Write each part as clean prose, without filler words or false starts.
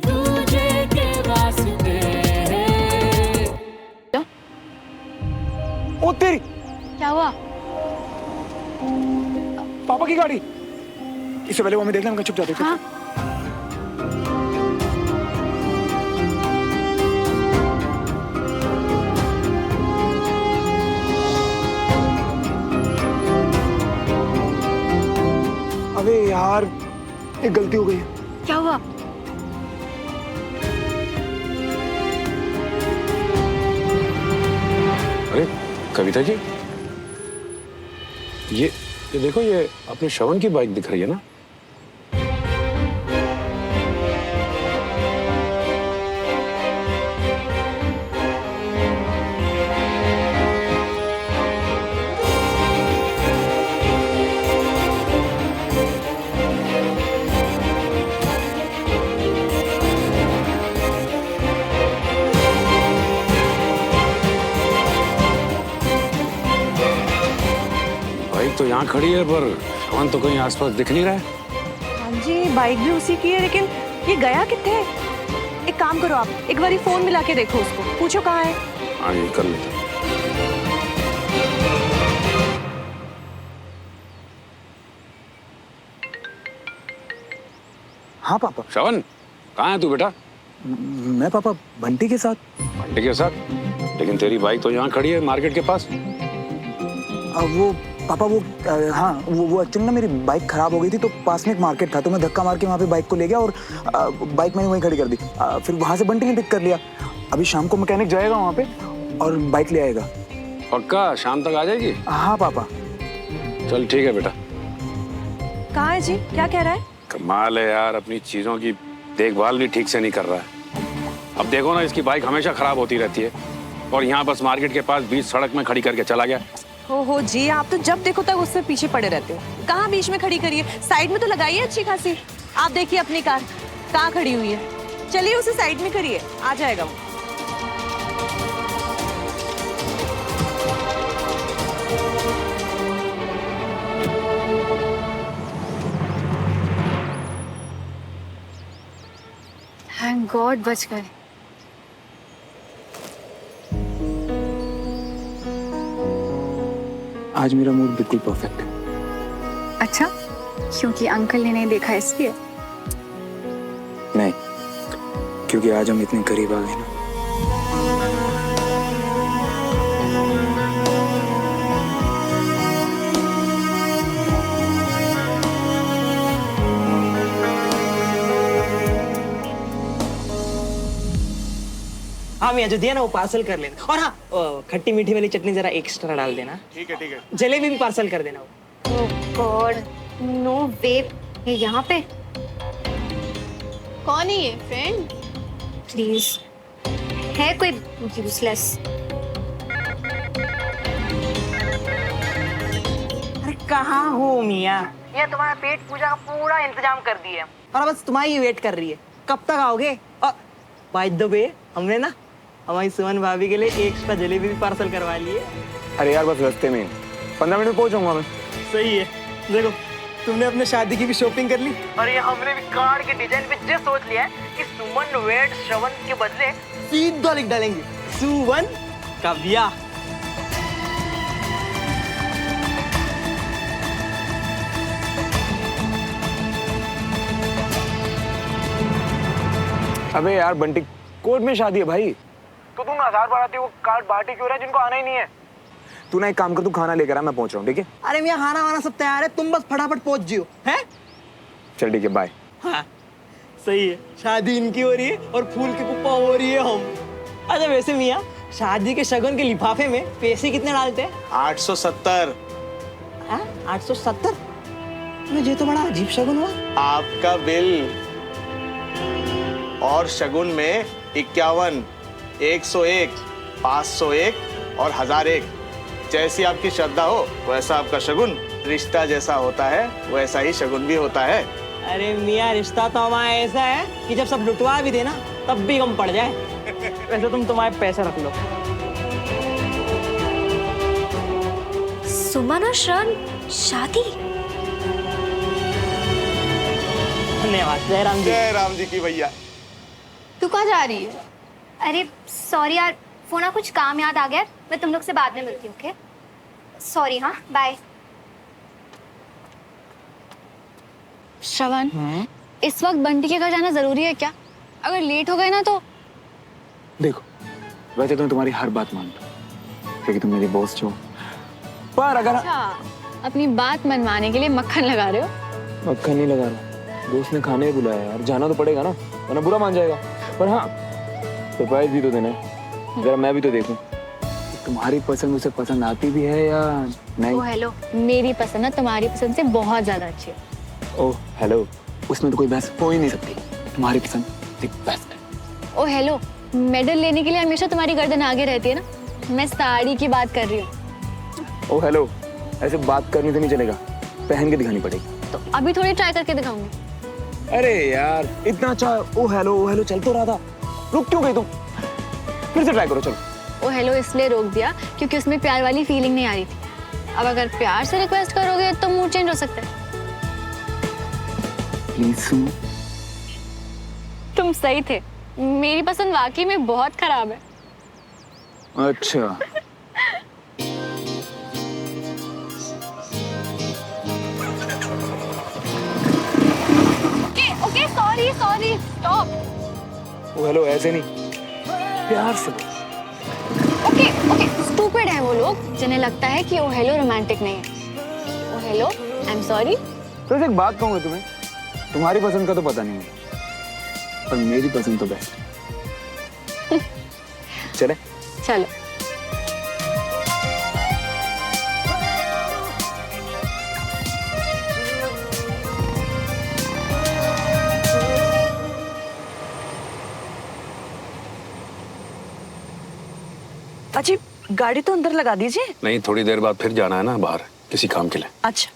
दूजे के वास्ते। ओ तेरी, क्या हुआ? पापा की गाड़ी। इससे पहले वो हमें देखना, हम चुप जाते। हाँ? अबे यार, एक गलती हो गई है। क्या हुआ? अरे कविता जी, ये देखो, ये अपने श्रवण की बाइक दिख रही है ना? बाइक तो यहाँ खड़ी है, पर श्रवण तो कहीं आसपास दिख नहीं रहा है। हाँ जी, बाइक भी उसी की है, लेकिन ये गया किथे? एक काम करो, आप एक बारी फोन मिला के देखो उसको, पूछो कहाँ है। हाँ, ये कर लेते हैं। हाँ पापा। श्रवण, कहाँ है तू बेटा? मैं पापा बंटी के साथ। बंटी के साथ? लेकिन तेरी बाइक तो यहाँ खड़ी है मार्केट के पास। वो पापा, हाँ, वो एक्चुअली ना मेरी बाइक खराब हो गई थी, तो पास में एक मार्केट था, तो मैं धक्का मार के वहाँ पे बाइक को ले गया और बाइक मैंने वहीं खड़ी कर दी। फिर वहाँ से बंटी ने पिक कर लिया। अभी शाम को मैकेनिक जाएगा वहाँ पे और बाइक ले आएगा। पक्का शाम तक आ जाएगी? हाँ पापा। चल ठीक है बेटा। कहाँ है जी? क्या कह रहा है? कमाल है यार, अपनी चीजों की देखभाल भी ठीक से नहीं कर रहा है। अब देखो ना, इसकी बाइक हमेशा खराब होती रहती है और यहाँ बस मार्केट के पास बीच सड़क में खड़ी करके चला गया। हो जी, आप तो जब देखो तक उससे पीछे पड़े रहते हो। कहाँ बीच में खड़ी करिए, साइड में तो लगाइए अच्छी खासी। आप देखिए अपनी कार कहाँ खड़ी हुई है, चलिए उसे साइड में करिए, आ जाएगा वो। थैंक गॉड बच गए। आज मेरा मूड बिल्कुल परफेक्ट है। अच्छा, क्योंकि अंकल ने नहीं देखा इसलिए? नहीं, क्योंकि आज हम इतने करीब आ गए ना। हाँ मियाँ, जो दिया ना वो पार्सल कर लेना। और हाँ, खट्टी मीठी वाली चटनी जरा एक्स्ट्रा डाल देना। ठीक है ठीक है। जलेबी भी पार्सल कर देना। ओह गॉड, नो वे। ये यहाँ पे कौन है ये फ्रेंड? प्लीज, है कोई यूजलेस? अरे कहाँ हो मियाँ? ये तुम्हारा पेट पूजा का पूरा इंतजाम कर दिए और बस तुम्हारी वेट कर रही है। कब तक आओगे? और बाय द वे, हमने ना हमारी सुमन भाभी के लिए एक्स्ट्रा जलेबी भी पार्सल करवा ली है। अरे यार, बस रास्ते में 15 मिनट में पहुंच जाऊंगा मैं। सही है। देखो, तुमने अपने शादी की भी शॉपिंग कर ली और ये हमने भी कार्ड के डिजाइन पे जो सोच लिया है कि सुमन वेड श्रवण के बदले सीधा लिख डालेंगे सुमन का ब्याह। अबे यार बंटी, कोर्ट में शादी है भाई। तो तुम 1000 बार आती हो, कार्ड बांटी क्यों रहा है जिनको आना ही नहीं है? तू ना एक काम कर, तू खाना लेकर आ, मैं पहुंच रहा हूँ, ठीक है? अरे मियाँ, खाना वाना सब तैयार है, तुम बस फटाफट पहुंच जियो। हैं? चल ठीक है, बाय। हाँ सही है, शादी इनकी हो रही है और फूल की कुप्पा हो रही है हम। अच्छा वैसे मियाँ, शादी के शगुन के लिफाफे में पैसे कितने डालते हैं? 870। 870? मुझे तो बड़ा अजीब शगुन हुआ। आपका बिल और शगुन में 51, 101, 501 और 1001। जैसी आपकी श्रद्धा हो वैसा आपका शगुन। रिश्ता जैसा होता है वैसा ही शगुन भी होता है। अरे मियाँ, रिश्ता तो हमारा ऐसा है कि जब सब लुटवा भी देना तब भी कम पड़ जाए। वैसे तुम तुम्हारे पैसे रख लो। सुमन और श्रवण शादी? धन्यवाद। जय राम जी। जय राम जी की भैया। तू कहाँ जा रही है? अरे सॉरी यार, वो ना कुछ काम याद आ गया, मैं तुम लोग से बाद में मिलती हूँ। ओके सॉरी, हाँ बाय। श्रवण, इस वक्त बंटी के घर जाना जरूरी है क्या? अगर लेट हो गए ना तो। देखो, वैसे तो मैं तुम्हारी हर बात मानता हूँ क्योंकि तुम मेरी बॉस हो, पर अगर अच्छा, अपनी बात मनवाने के लिए मक्खन लगा रहे हो? मक्खन नहीं लगा रहा, दोस्त ने खाने बुलाया यार, जाना तो पड़ेगा ना, वरना बुरा मान जाएगा। पर हाँ, सरप्राइज भी तो देना है, जरा मैं भी तो देखूं। तुम्हारी पसंद उसे पसंद आती भी है या नहीं? ओ हेलो, मेरी पसंद ना तुम्हारी पसंद से बहुत ज्यादा अच्छी है। ओह हेलो, उसमें तो कोई बहस हो ही नहीं सकती। तुम्हारी पसंद द बेस्ट है। ओ हेलो, मेडल लेने के लिए हमेशा तुम्हारी गर्दन आगे रहती है ना। मैं साड़ी की बात कर रही हूँ। ओह हेलो, ऐसे बात करने से नहीं चलेगा, पहन के दिखानी पड़ेगी। तो अभी थोड़ी ट्राई करके दिखाऊंगी। अरे यार, इतना अच्छा ओ हेलो चल तो रहा था, रुक क्यों गई तुम? फिर से ट्राई करो, चलो। ओ हेलो इसलिए रोक दिया क्योंकि उसमें प्यार वाली फीलिंग नहीं आ रही थी। अब अगर प्यार से रिक्वेस्ट करोगे तो मूड चेंज हो सकता है। प्लीज सुनो। तुम सही थे, मेरी पसंद वाकई में बहुत खराब है। अच्छा, ओके सॉरी स्टॉप। ओ हेलो ऐसे नहीं, प्यार से। ओके स्टूपिड है वो लोग जिन्हें लगता है कि ओ हेलो रोमांटिक नहीं है। ओ हेलो आई एम सॉरी। तो एक बात कहूँगा तुम्हें, तुम्हारी पसंद का तो पता नहीं है, पर मेरी पसंद तो बेस्ट। चले? चलो। अजी गाड़ी तो अंदर लगा दीजिए। नहीं, थोड़ी देर बाद फिर जाना है ना बाहर किसी काम के लिए। अच्छा।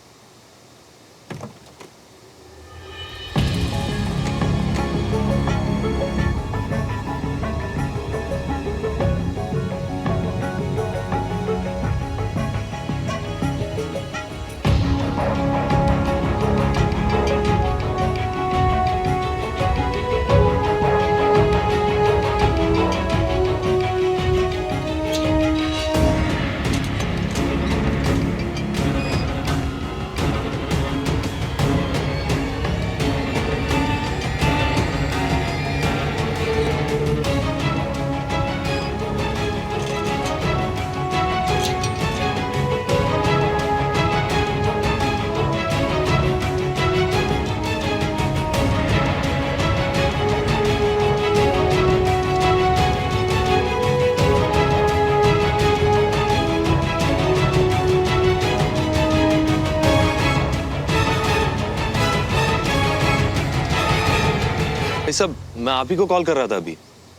सब मैं आप ही को कॉल कर रहा था अभी।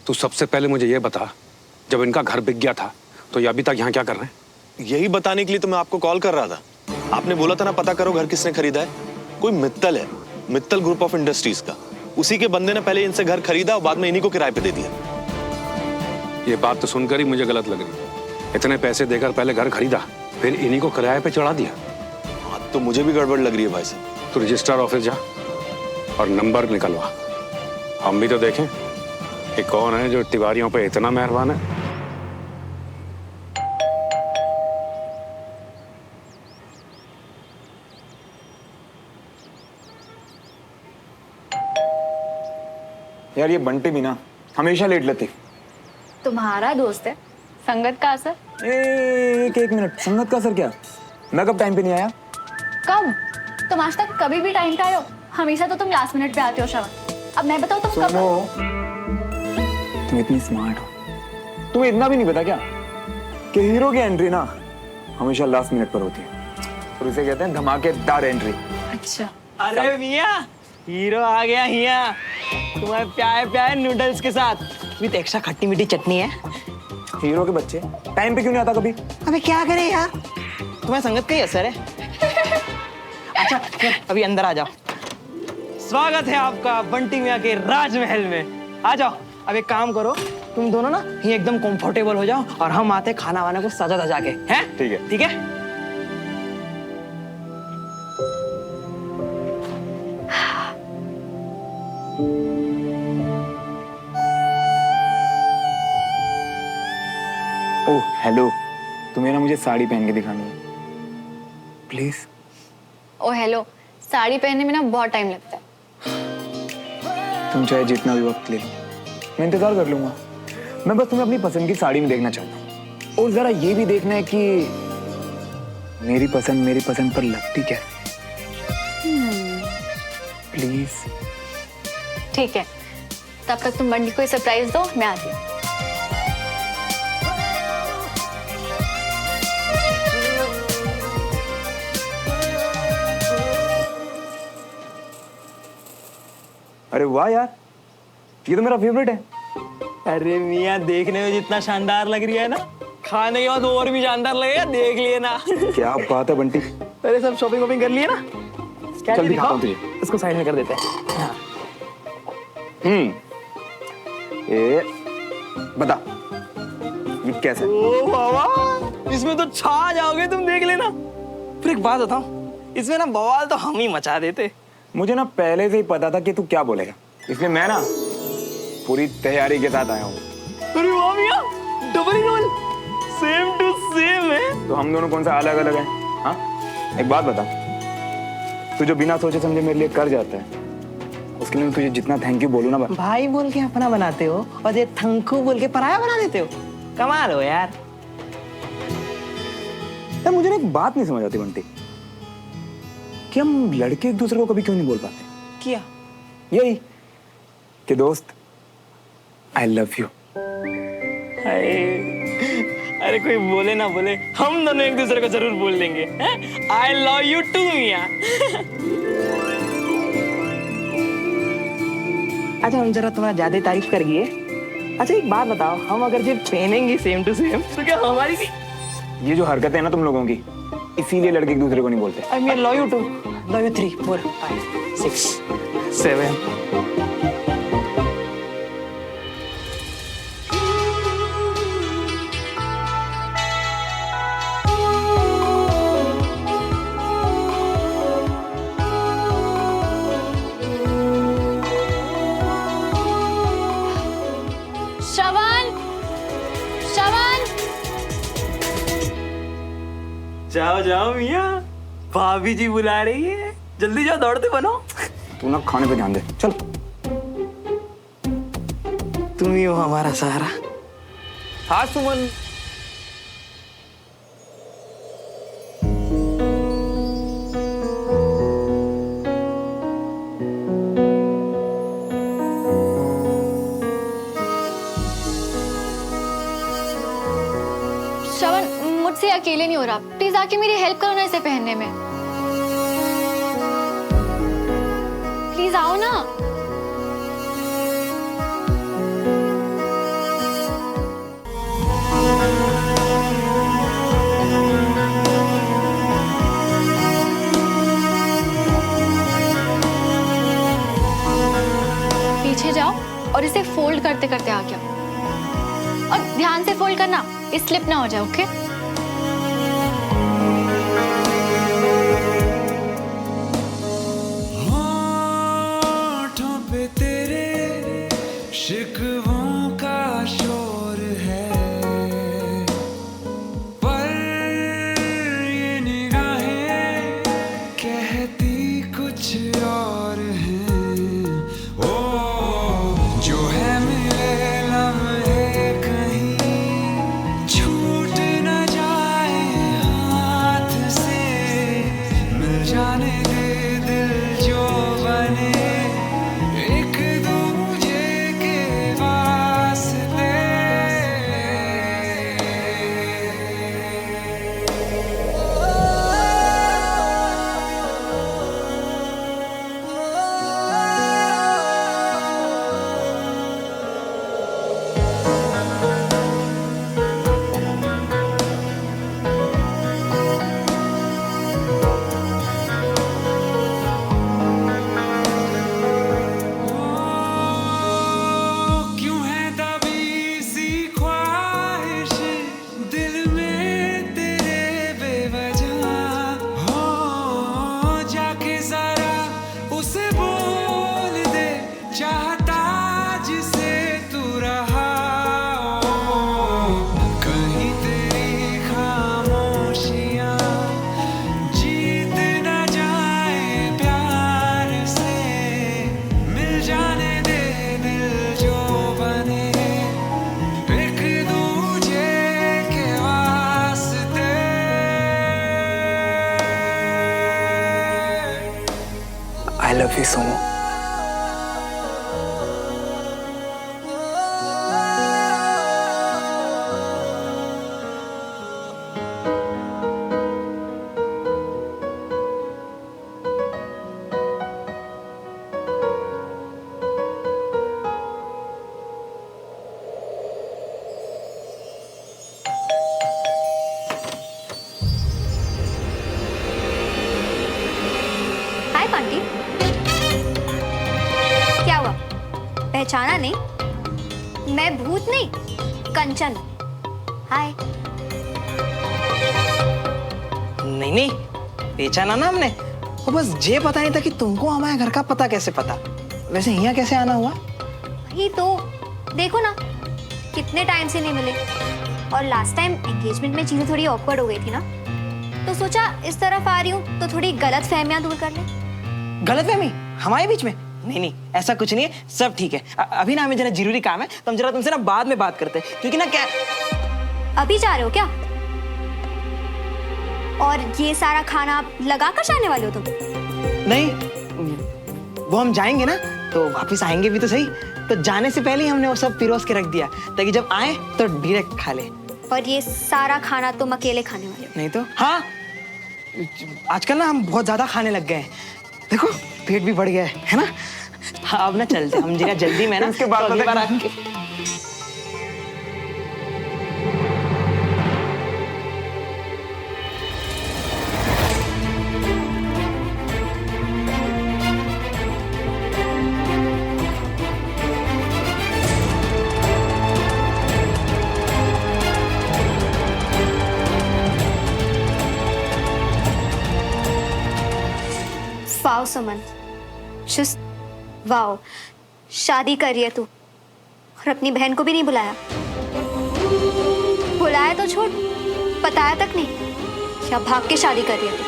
तू सबसे पहले मुझे ये बता, जब इनका घर बिक गया था तो ये अभी तक यहाँ क्या कर रहे हैं? यही बताने के लिए तो मैं आपको कॉल कर रहा था। आपने बोला था ना पता करो घर किसने खरीदा है। कोई मित्तल है, मित्तल ग्रुप ऑफ इंडस्ट्रीज का। उसी के बंदे ने पहले इनसे घर खरीदा और बाद में इन्हीं को किराए पे दे दिया। ये बात तो सुनकर ही मुझे गलत लग रही है। इतने पैसे देकर पहले घर खरीदा, फिर इन्हीं को किराए पे चढ़ा दिया। हाँ तो मुझे भी गड़बड़ लग रही है भाई साहब। तो रजिस्ट्रार ऑफिस जा और नंबर निकलवा, हम भी तो देखें कि कौन है जो तिवारियों पे इतना मेहरबान है। यार ये बंटी भी ना हमेशा लेट लेती। तुम्हारा दोस्त है, संगत का असर। एक मिनट, संगत का असर क्या? मैं कब टाइम पे नहीं आया? कब? तुम आज तक कभी भी टाइम पे आए हो? हमेशा तो तुम लास्ट मिनट पे आते हो श्रवण। अब मैं बताऊं तुम कब? सुनो, तुम इतनी स्मार्ट हो, तुम्हें इतना भी नहीं पता क्या कि हीरो की एंट्री ना हमेशा लास्ट मिनट पर होती है और इसे कहते हैं धमाकेदार एंट्री। अच्छा। अरे मियां, हीरो आ गया हिया। तुम्हारे प्यारे प्यारे नूडल्स के साथ विद एक्स्ट्रा खट्टी मीठी चटनी है। हीरो के बच्चे टाइम पे क्यों नहीं आता कभी? अबे क्या करे यार, तुम्हारी संगत का ही असर है। अच्छा अभी अंदर आ जाओ। स्वागत है आपका बंटी मियां के राजमहल में। आ जाओ। अब एक काम करो, तुम दोनों ना ये एकदम कंफर्टेबल हो जाओ और हम आते खाना वाना को सजा धजा के। हैं? ठीक है। ठीक है। ओह हेलो, तुम्हें ना मुझे साड़ी पहन के दिखानी है प्लीज। ओ हेलो, साड़ी पहनने में ना बहुत टाइम लगता है। तुम चाहे जितना भी वक्त ले लो, मैं इंतजार कर लूंगा। मैं बस तुम्हें अपनी पसंद की साड़ी में देखना चाहता हूँ, और जरा ये भी देखना है कि मेरी पसंद पर लगती क्या प्लीज। ठीक है, तब तक तुम बंटी को सरप्राइज दो, मैं आती हूँ। अरे वाह यार, ये तो मेरा फेवरेट है। अरे मियाँ, देखने में जितना शानदार लग रही है ना, खाने के बाद और भी शानदार लगेगा, देख लिए ना। क्या बात है बंटी। अरे सब शॉपिंग वॉपिंग कर लिए ना? क्या चल दिखाता हूँ तुझे। इसको साइड में कर देते हैं। ये बता, ये कैसा है? ओ बाबा, इसमें तो छा जाओगे तुम, देख लेना। फिर एक बात बताऊं, इसमें ना बवाल तो हम ही मचा देते। मुझे ना पहले से ही पता था कि तू क्या बोलेगा, इसलिए मैं ना पूरी तैयारी के साथ आया हूँ। अरे वाह मियाँ, double role, same to same है। तो हम दोनों कौन सा अलग अलग है? हाँ, एक बात बता, तू जो बिना सोचे समझे मेरे लिए कर जाता है, उसके लिए मैं तुझे जितना थैंक यू बोलूँ ना। भाई बोल के अपना बनाते हो और ये थंकू बोल के पराया बना देते हो। कमाल हो यार। मुझे ना एक बात नहीं समझ आती बंटी, कि हम लड़के एक दूसरे को कभी क्यों नहीं बोल पाते? क्या? यही कि दोस्त, आई लव यू। अरे कोई बोले ना बोले, हम दोनों एक दूसरे को जरूर बोल देंगे। आई लव यू टू मियाँ। अच्छा, हम जरा तुम्हारा ज्यादा तारीफ कर गए। अच्छा एक बात बताओ, हम अगर जब पहनेंगे सेम टू सेम, तो क्या हमारी भी? ये जो हरकतें हैं ना तुम लोगों की, इसीलिए लड़के एक दूसरे को नहीं बोलते। I mean love you too, love you 3 4 5 6 7। जाओ जाओ मियाँ, भाभी जी बुला रही है, जल्दी जाओ, दौड़ते बनो। तू ना खाने पे ध्यान दे, चल। तुम ही हो हमारा सहारा। हाँ सुमन। मुझसे अकेले नहीं हो रहा, प्लीज आके मेरी हेल्प करो ना इसे पहनने में। प्लीज आओ ना। पीछे जाओ और इसे फोल्ड करते करते आ गया, और ध्यान से फोल्ड करना, स्लिप ना हो जाए। ओके? शिकवों का शोर है, पर ये निगाहें कहती कुछ और हैं। ओ जो है मिले लम्हे कहीं छूट न जाए हाथ से, मिल जाने दे दिल जो बने एक दूजे के बाद। love you so much. हाय पांटी, क्या हुआ? पहचाना नहीं? मैं भूत नहीं, कंचन। हाय। नहीं पहचाना ना हमने। वो बस ये पता नहीं था कि तुमको हमारे घर का पता कैसे पता। वैसे यहाँ कैसे आना हुआ? वही तो, देखो ना कितने टाइम से नहीं मिले, और लास्ट टाइम एंगेजमेंट में चीजें थोड़ी ऑकवर्ड हो गई थी ना, तो सोचा इस तरफ आ रही हूँ तो थोड़ी गलत फहमियां दूर कर ले। गलतफहमी हमारे बीच में? नहीं ऐसा कुछ नहीं है, सब ठीक है। अभी ना हमें जरा जरूरी काम है, तो हम जरा तुमसे ना बाद में बात करते हैं, क्योंकि ना क्या। अभी जा रहे हो क्या? और ये सारा खाना आप लगा कर जाने वाले हो तुम? नहीं, वो हम जाएंगे ना तो वापस आएंगे भी तो सही, तो जाने से पहले ही हमने वो सब पिरोस के रख दिया, ताकि जब आए तो डायरेक्ट खा ले। और ये सारा खाना तुम अकेले खाने वाले हो? नहीं तो हाँ, आजकल ना हम बहुत ज्यादा खाने लग गए हैं, देखो पेट भी बढ़ गया है ना। हाँ, अब ना चलते हम जरा जल्दी में ना, इसके बाद तो अगली बार आके वाओ सुमन, जस्ट वाओ। शादी कर रही है तू, और अपनी बहन को भी नहीं बुलाया। बुलाया तो छोड़, बताया तक नहीं। क्या भाग के शादी कर रही है तू?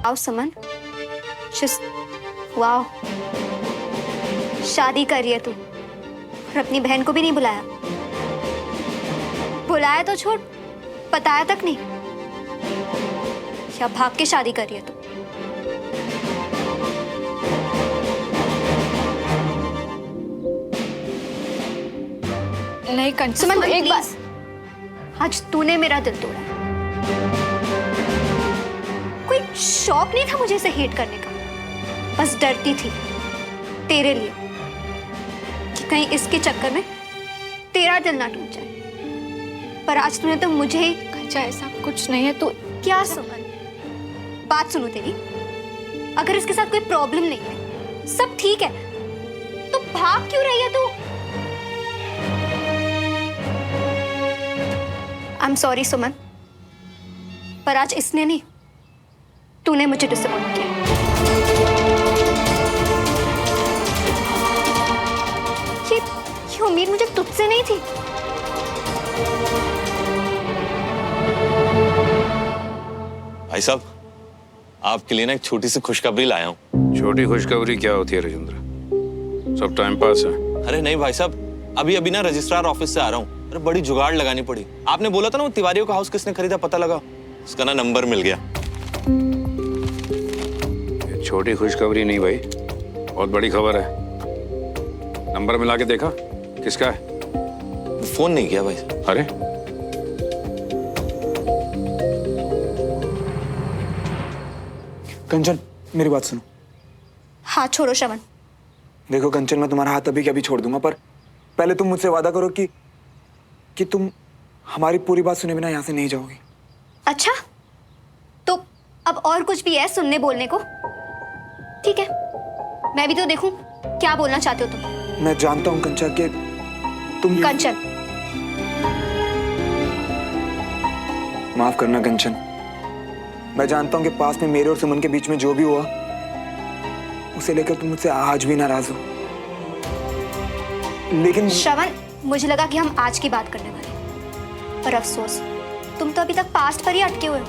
वाओ सुमन, जस्ट वाओ। शादी कर रही है तू, और अपनी बहन को भी नहीं बुलाया। बुलाया तो छोड़, बताया तक नहीं। क्या भाग के शादी कर रही है तू? नहीं सुमन, एक बार। बात, आज तूने मेरा दिल तोड़ा। कोई शौक नहीं था मुझे इसे हेट करने का, बस डरती थी तेरे लिए कि कहीं इसके चक्कर में तेरा दिल ना टूट जाए। पर आज तूने तो मुझे ही। अच्छा ऐसा कुछ नहीं है तो। क्या सुमन, बात सुनो तेरी। अगर इसके साथ कोई प्रॉब्लम नहीं है, सब ठीक है, तो भाग क्यों रही है तू? आई एम सॉरी सुमन, पर आज इसने नहीं, तूने मुझे डिसअपॉइंट किया। ये उम्मीद मुझे तुझसे नहीं थी। भाई साहब, आपके लिए ना एक छोटी सी खुशखबरी लाया हूँ। छोटी खुशखबरी क्या होती है राजेंद्र? सब टाइम पास है। अरे नहीं भाई साहब, अभी अभी ना रजिस्ट्रार ऑफिस से आ रहा हूँ। अरे बड़ी जुगाड़ लगानी पड़ी। आपने बोला था ना वो तिवारियों का हाउस किसने खरीदा, पता लगा, उसका ना नंबर मिल गया। ये छोटी खुशखबरी नहीं भाई, बहुत बड़ी खबर है। नंबर मिला के देखा किसका है? फोन नहीं किया भाई साहब। अरे कंचन मेरी बात सुनो। हाँ छोड़ो श्रवण। देखो कंचन, मैं तुम्हारा हाथ अभी के अभी छोड़ दूंगा, पर पहले तुम मुझसे वादा करो कि तुम हमारी पूरी बात सुने बिना यहाँ से नहीं जाओगी। अच्छा, तो अब और कुछ भी है सुनने बोलने को? ठीक है, मैं भी तो देखूं क्या बोलना चाहते हो तुम। मैं जानता हूँ कंचन कि तुम। कंचन, माफ करना कंचन, मैं जानता हूँ कि पास में मेरे और सुमन के बीच में जो भी हुआ उसे लेकर तुम मुझसे आज भी नाराज हो, लेकिन श्रवण, मुझे लगा कि हम आज की बात करने वाले हैं, पर अफसोस तुम तो अभी तक पास्ट पर ही अटके हुए हो।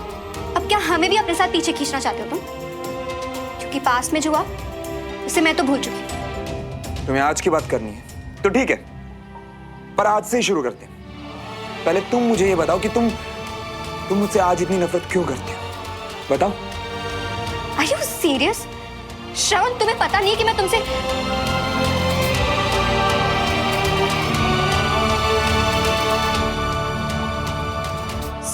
अब क्या हमें भी अपने साथ पीछे खींचना चाहते हो तुम? क्योंकि पास्ट में जो हुआ उसे मैं तो भूल चुकी हूँ। तुम्हें आज की बात करनी है तो ठीक है, पर आज से ही शुरू करते हैं। पहले तुम मुझे ये बताओ कि तुम मुझसे आज इतनी नफरत क्यों करती हो, बताओ। Are you serious? श्रवण, तुम्हें पता नहीं कि मैं तुमसे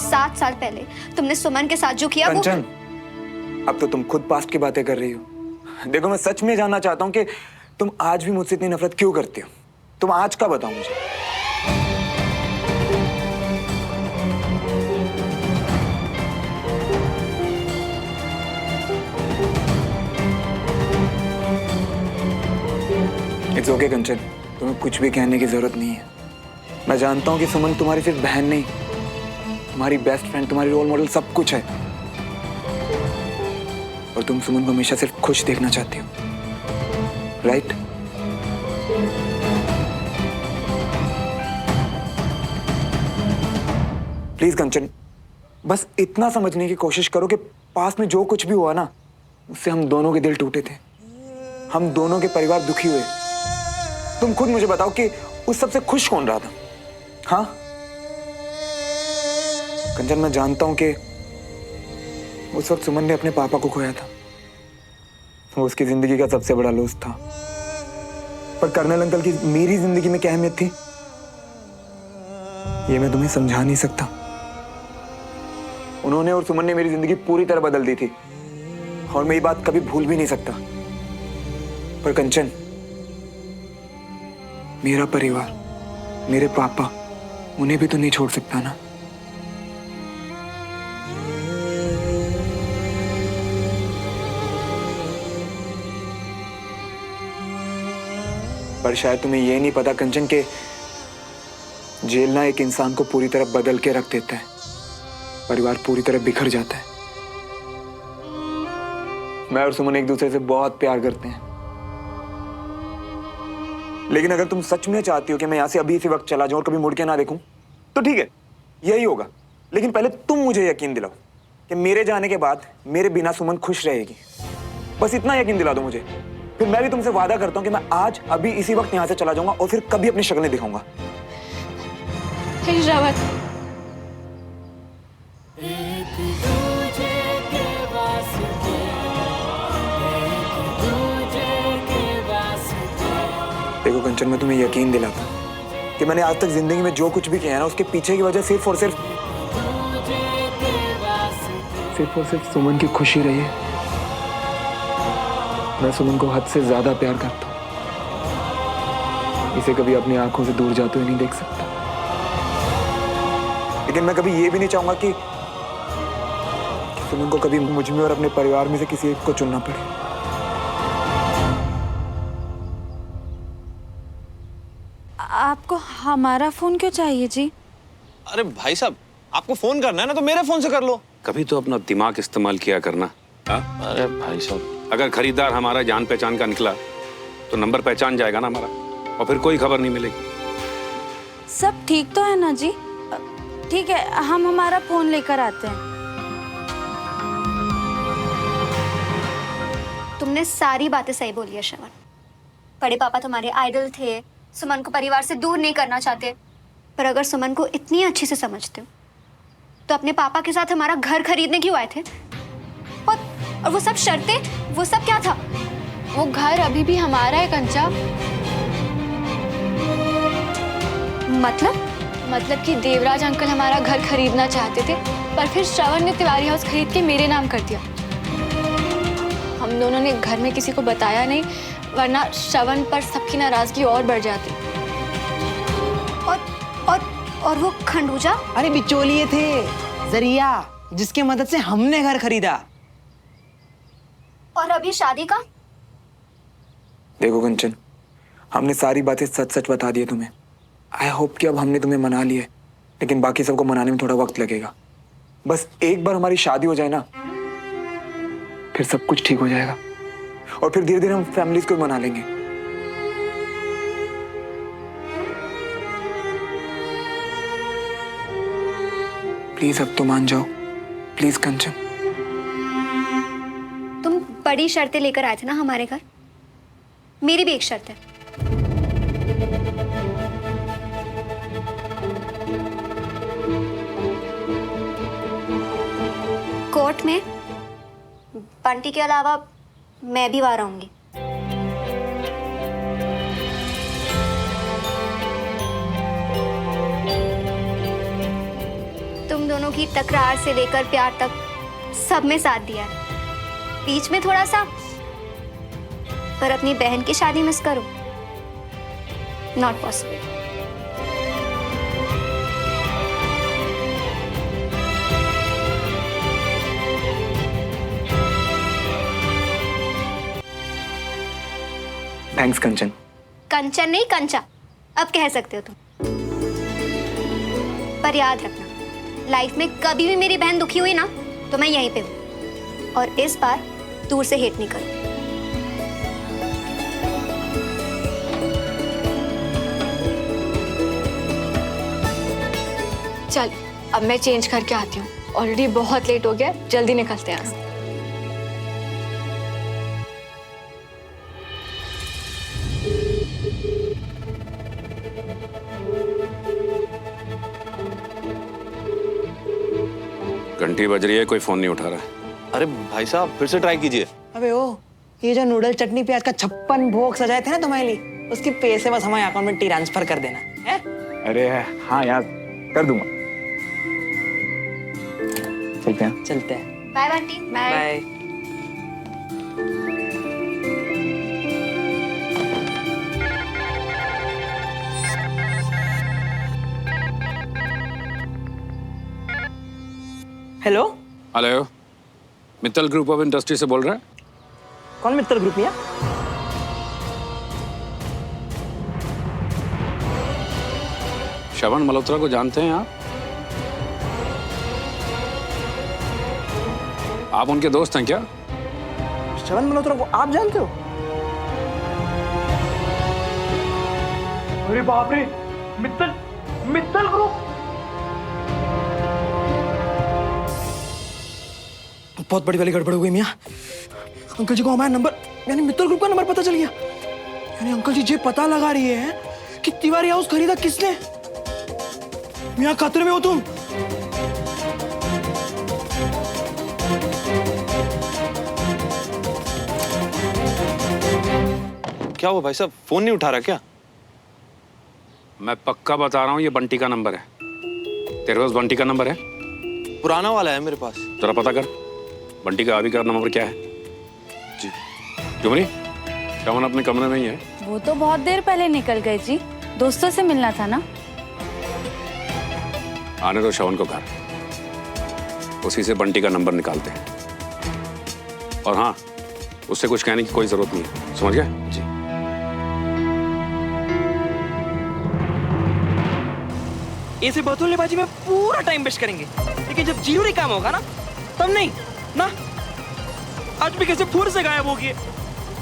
7 साल पहले तुमने सुमन के साथ जो किया वो। कंचन, अब तो तुम खुद पास्ट की बातें कर रही हो। देखो, मैं सच में जानना चाहता हूँ कि तुम आज भी मुझसे इतनी नफरत क्यों करती हो। तुम आज का बताओ मुझे। इट्स ओके कंचन, तुम्हें कुछ भी कहने की जरूरत नहीं है। मैं जानता हूँ कि सुमन तुम्हारी सिर्फ बहन नहीं, तुम्हारी बेस्ट फ्रेंड, तुम्हारी रोल मॉडल सब कुछ है। और तुम सुमन को हमेशा सिर्फ खुश देखना चाहती हो, राइट? प्लीज कंचन, बस इतना समझने की कोशिश करो कि पास में जो कुछ भी हुआ ना, उससे हम दोनों के दिल टूटे थे, हम दोनों के परिवार दुखी हुए। तुम खुद मुझे बताओ कि उस सबसे खुश कौन रहा था? हाँ कंचन, मैं जानता हूं कि उस वक्त सुमन ने अपने पापा को खोया था, वो उसकी जिंदगी का सबसे बड़ा लॉस था। पर कर्नल अंकल की मेरी जिंदगी में क्या अहमियत थी, ये मैं तुम्हें समझा नहीं सकता। उन्होंने और सुमन ने मेरी जिंदगी पूरी तरह बदल दी थी, और मैं ये बात कभी भूल भी नहीं सकता। पर कंचन, मेरा परिवार, मेरे पापा, उन्हें भी तो नहीं छोड़ सकता ना। पर शायद तुम्हें यह नहीं पता कंचन के जेल ना एक इंसान को पूरी तरह बदल के रख देता है, परिवार पूरी तरह बिखर जाता है। मैं और सुमन एक दूसरे से बहुत प्यार करते हैं, लेकिन अगर तुम सच में चाहती हो कि मैं यहां से अभी इसी वक्त चला जाऊं और कभी मुड़ के ना देखूं, तो ठीक है, यही होगा। लेकिन पहले तुम मुझे यकीन दिलाओ कि मेरे जाने के बाद मेरे बिना सुमन खुश रहेगी। बस इतना यकीन दिला दो मुझे, फिर मैं भी तुमसे वादा करता हूं कि मैं आज अभी इसी वक्त यहां से चला जाऊंगा और फिर कभी अपनी शक्ल नहीं दिखाऊंगा। देखो कंचन, मैं तुम्हें यकीन दिलाता हूं कि मैंने आज तक जिंदगी में जो कुछ भी किया है ना, उसके पीछे की वजह सिर्फ और सिर्फ सुमन की खुशी रही है। मैं सुमन को हद से ज्यादा प्यार करता हूं, इसे कभी अपनी आंखों से दूर जाते हुए नहीं देख सकता। लेकिन मैं कभी ये भी नहीं चाहूंगा कि सुमन को कभी मुझ में और अपने परिवार में से किसी एक को चुनना पड़े। आपको हमारा फोन क्यों चाहिए जी? अरे भाई साहब, आपको फोन करना है ना तो मेरे फोन से कर लो। कभी तो अपना दिमाग इस्तेमाल किया करना। हा? अरे भाई साहब, अगर खरीदार हमारा जान पहचान का निकला तो नंबर पहचान जाएगा ना हमारा, और फिर कोई खबर नहीं मिलेगी। सब ठीक तो है ना जी? ठीक है, हम हमारा फोन लेकर आते हैं। तुमने सारी बातें सही बोली है श्रवण। बड़े पापा तुम्हारे आइडल थे, सुमन को परिवार से दूर नहीं करना चाहते। पर अगर सुमन को इतनी अच्छे से समझते हो तो अपने पापा के साथ हमारा घर खरीदने क्यों आए थे? और वो सब शर्तें, वो सब क्या था? वो घर अभी भी हमारा है कंचा। मतलब कि देवराज अंकल हमारा घर खरीदना चाहते थे, पर फिर श्रवण ने तिवारी हाउस खरीद के मेरे नाम कर दिया। हम दोनों ने घर में किसी को बताया नहीं, वरना श्रवण पर सबकी नाराजगी और बढ़ जाती। और वो खंडूजा? अरे बिचौलिए थे, जरिया, जिसकी मदद से हमने घर खरीदा। और अभी शादी का? देखो कंचन, हमने सारी बातें सच सच बता दी है तुम्हें। आई होप कि अब हमने तुम्हें मना लिया है, लेकिन बाकी सबको मनाने में थोड़ा वक्त लगेगा। बस एक बार हमारी शादी हो जाए ना, फिर सब कुछ ठीक हो जाएगा, और फिर धीरे धीरे हम फैमिलीज को मना लेंगे। प्लीज अब तो मान जाओ, प्लीज कंचन। तुम बड़ी शर्तें लेकर आए थे ना हमारे घर, मेरी भी एक शर्त है। कोर्ट में बंटी के अलावा मैं भी वहां रहूंगी। तुम दोनों की तकरार से लेकर प्यार तक सब में साथ दिया है। बीच में थोड़ा सा, पर अपनी बहन की शादी मिस करो, नॉट पॉसिबल। थैंक्स कंचन। कंचन नहीं, कंचा अब कह सकते हो तुम। पर याद रखना, लाइफ में कभी भी मेरी बहन दुखी हुई ना तो मैं यहीं पे हूं, और इस बार दूर से हेट नहीं करूं। चल अब मैं चेंज करके आती हूँ, ऑलरेडी बहुत लेट हो गया, जल्दी निकलते हैं यहाँ से। घंटी बज रही है, कोई फोन नहीं उठा रहा है। अरे भाई साहब फिर से ट्राई कीजिए। अबे ओ, ये जो नूडल चटनी प्याज का 56 भोग सजाए थे ना तुम्हारे लिए, उसके पैसे बस हमारे अकाउंट में ट्रांसफर कर देना है। अरे हाँ यार, कर दूंगा। चलते हैं। चलते हैं। Bye Bunty. Bye. Hello. Hello, Mittal group of industry से बोल रहे हैं? कौन मित्तल ग्रुप या? श्रवण मल्होत्रा को जानते हैं आप? आप उनके दोस्त हैं क्या? श्रवण मल्होत्रा को आप जानते हो? अरे बाप रे, मित्तल ग्रुप। बहुत बड़ी वाली गड़बड़ हो गई मियाँ। अंकल जी को हमारा नंबर यानी मित्तल ग्रुप का नंबर पता चल गया। यानी अंकल जी ये पता लगा रही है कि तिवारी हाउस खरीदा किसने। मियाँ खतरे में हो तुम। क्या हुआ भाई साहब, फोन नहीं उठा रहा क्या? मैं पक्का बता रहा हूँ, ये बंटी का नंबर है। तेरे पास बंटी का नंबर है? पुराना वाला है मेरे पास। जरा पता कर बंटी का अभी का नंबर क्या है। जी। जुमनी, श्रवण अपने कमरे में ही है। वो तो बहुत देर पहले निकल गए जी, दोस्तों से मिलना था ना। आने दो श्रवण को घर, उसी से बंटी का नंबर निकालते हैं। और हाँ, उससे कुछ कहने की कोई जरूरत नहीं है, समझ गए? जी। ऐसे बतौलेबाजी में पूरा टाइम वेस्ट करेंगे, लेकिन जब जरूरी काम होगा ना तब नहीं ना। आज भी कैसे फुर से गायब हो गए।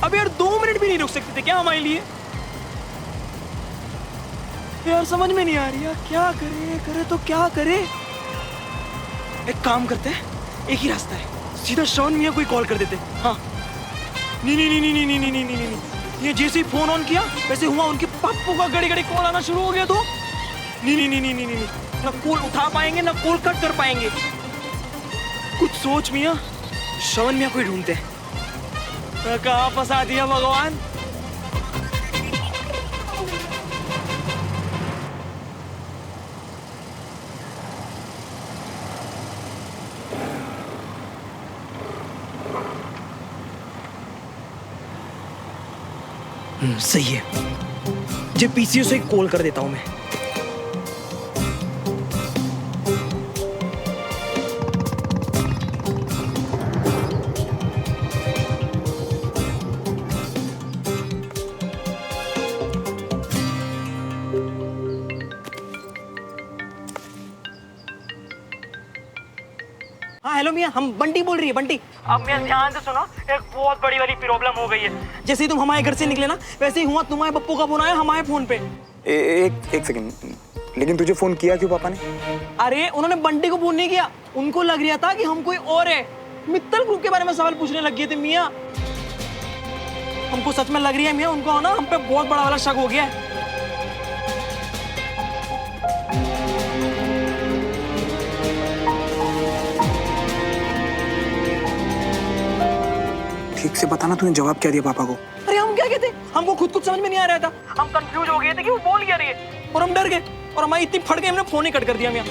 अब यार 2 मिनट भी नहीं रुक सकते थे क्या हमारे लिए? यार समझ में नहीं आ रही यार, क्या करे तो क्या करे। एक काम करते हैं, एक ही रास्ता है, सीधा श्रवण मियां को ही कॉल कर देते। हाँ नहीं, ये जैसे ही फोन ऑन किया वैसे हुआ उनके पप्पू का घड़ी कॉल आना शुरू हो गया। तो नहीं, ना कॉल उठा पाएंगे ना कॉल कट कर पाएंगे। कुछ सोच मियां, श्रवण मियां को ही ढूंढते हैं। कहाँ फंसा दिया भगवान। सही है, जे पीसीओ से कॉल कर देता हूं मैं। हाँ हेलो मियां, हम बंटी बोल रही है। बंटी, अब मियां ध्यान से सुनो, एक बहुत बड़ी वाली प्रॉब्लम हो गई है। जैसे ही तुम हमारे घर से निकले ना वैसे ही हुआ तुम्हारे पप्पू का फोन आया हमारे फोन पे। एक सेकंड, लेकिन तुझे फोन किया क्यों पापा ने? अरे उन्होंने बंटी को फोन नहीं किया, उनको लग रहा था कि हम कोई और है। मित्तल ग्रुप के बारे में सवाल पूछने लग गए थे मियां। हमको सच में लग रही है मियाँ, उनको ना हम पे बहुत बड़ा वाला शक हो गया है। ठीक से बताना, तूने जवाब क्या दिया पापा को? अरे हम क्या कहते, हमको खुद कुछ समझ में नहीं आ रहा था। हम कंफ्यूज हो गए थे कि वो बोल क्या रही है, और हम डर गए और हमारी इतनी फट गई, हमने फोन ही कट कर दिया मियाँ।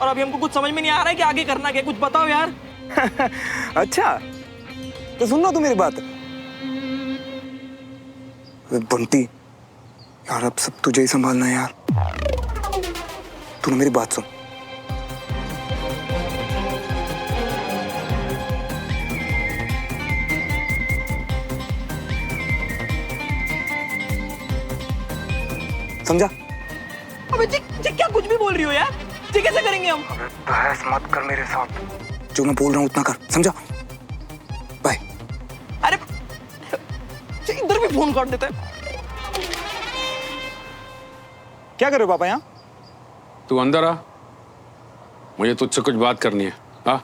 और अभी हमको कुछ समझ में नहीं आ रहा है कि आगे करना क्या, कुछ बताओ यार। अच्छा तो सुन ना तू मेरी बात। बंटी यार, अब सब तुझे ही संभालना है यार। तूने मेरी बात सुन। समझा? अबे जी क्या कुछ भी बोल रही हो यार, जी कैसे करेंगे हम? बहस मत कर मेरे साथ, जो मैं बोल रहा हूँ उतना कर, समझा? बाय। अरे इधर भी फोन काट देता है। क्या कर रहे हो पापा यहाँ? तू अंदर आ, मुझे तुझसे कुछ बात करनी है। आ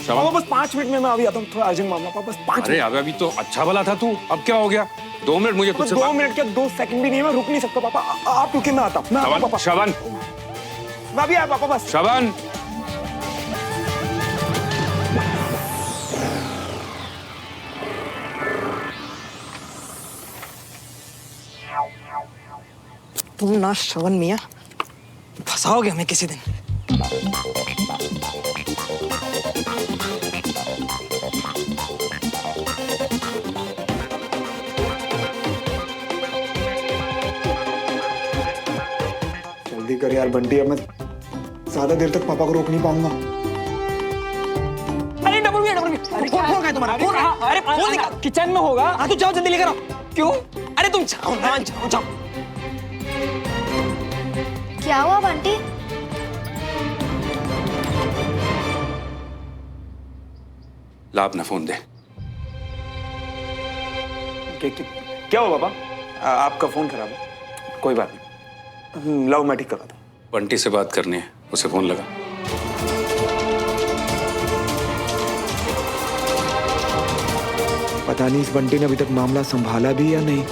पापा बस 5 मिनट में मैं अभी आता हूँ, थोड़ा अर्जेंट मामला। पापा बस 5 अरे अभी तो अच्छा भला था तू, अब क्या हो गया? 2 मिनट मुझे तुझसे 2 मिनट क्या, 2 सेकंड भी नहीं है, मैं रुक नहीं सकता पापा। आप रुके, मैं आता हूँ। श्रवण, पापा श्रवण, मैं अभी आया पापा, बस। श्रवण, तुम ना श्रवण मियाँ फंसाओगे हमें किसी दिन। जल्दी कर यार बंटी, अब मैं ज्यादा देर तक पापा को रोक नहीं पाऊंगा। अरे डबल भी फोन कहाँ है तुम्हारा? फोन अरे फोन निकाल, किचन में होगा। हाँ तो जाओ जल्दी लेकर आओ। क्यों? अरे तुम जाओ ना, जाओ जाओ। क्या हुआ बंटी? ला अपना फोन दे। क्या हुआ पापा? आपका फोन खराब है? कोई बात नहीं, लाओ मैं ठीक करवाता हूँ। बंटी से बात करनी है, उसे फोन लगा। पता नहीं इस बंटी ने अभी तक मामला संभाला भी या नहीं।